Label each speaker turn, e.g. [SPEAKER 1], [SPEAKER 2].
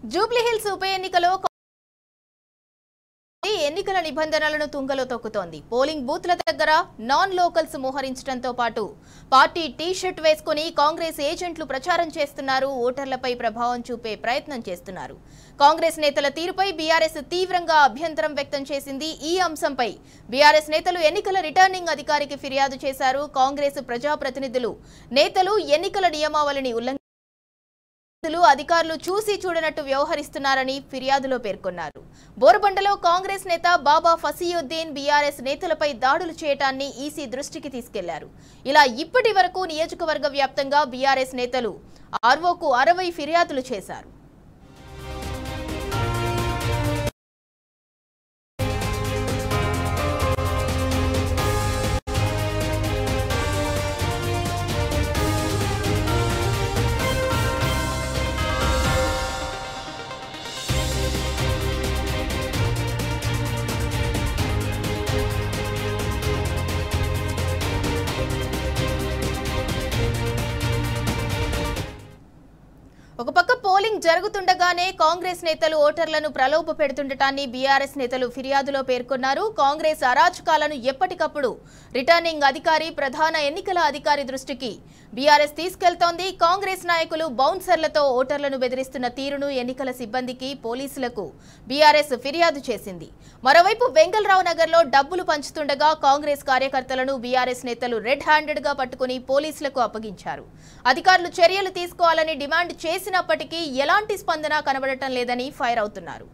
[SPEAKER 1] జూబ్లీహిల్స్ ఉప ఎన్నికలో ఎన్నికల నిబంధనలను తుంగలో తొక్కుతోంది. పోలింగ్ బూత్ల దగ్గర నాన్ లోకల్స్ మోహరించడంతో పాటు పార్టీ టీ-షర్ట్ వేసుకుని కాంగ్రెస్ ఏజెంట్లు ప్రచారం చేస్తున్నారు. ఓటర్లపై ప్రభావం చూపే ప్రయత్నం చేస్తున్నారు. కాంగ్రెస్ నేతల తీరుపై బీఆర్ఎస్ తీవ్రంగా అభ్యంతరం వ్యక్తం చేసింది. ఈ అంశంపై బీఆర్ఎస్ నేతలు ఎన్నికల రిటర్నింగ్ అధికారికి ఫిర్యాదు చేశారు. కాంగ్రెస్ ప్రజాప్రతినిధులు నేతలు ఎన్నికల నియమావళిని అధికారులు చూసి చూడనట్టు వ్యవహరిస్తున్నారని ఫిర్యాదులో పేర్కొన్నారు. బోరబండలో కాంగ్రెస్ నేత బాబా ఫసీయుద్దీన్ బీఆర్ఎస్ నేతలపై దాడులు చేయటాన్ని ఈసీ దృష్టికి తీసుకెళ్లారు. ఇలా ఇప్పటి వరకు నియోజకవర్గ వ్యాప్తంగా బీఆర్ఎస్ నేతలు ఆర్ఓకు 60 ఫిర్యాదులు చేశారు. ఒక పక్క పోలింగ్ జరుగుతుండగానే కాంగ్రెస్ నేతలు ఓటర్లను ప్రలోభ పెడుతుండటాన్ని బీఆర్ఎస్ నేతలు ఫిర్యాదులో పేర్కొన్నారు. కాంగ్రెస్ అరాచకాలను ఎప్పటికప్పుడు రిటర్నింగ్ అధికారి, ప్రధాన ఎన్నికల అధికారి దృష్టికి బీఆర్ఎస్ తీసుకెళ్తోంది. కాంగ్రెస్ నాయకులు బౌన్సర్లతో ఓటర్లను బెదిరిస్తున్న తీరును ఎన్నికల సిబ్బందికి, పోలీసులకు బీఆర్ఎస్ ఫిర్యాదు చేసింది. మరోవైపు వెంగళరావు నగర్లో డబ్బులు పంచుతుండగా కాంగ్రెస్ కార్యకర్తలను బీఆర్ఎస్ నేతలు రెడ్ హ్యాండెడ్ గా పట్టుకుని పోలీసులకు అప్పగించారు. అధికారులు చర్యలు తీసుకోవాలని డిమాండ్ చేసినప్పటికీ ఎలాంటి స్పందన కనబడటం లేదని ఫైర్ అవుతున్నారు.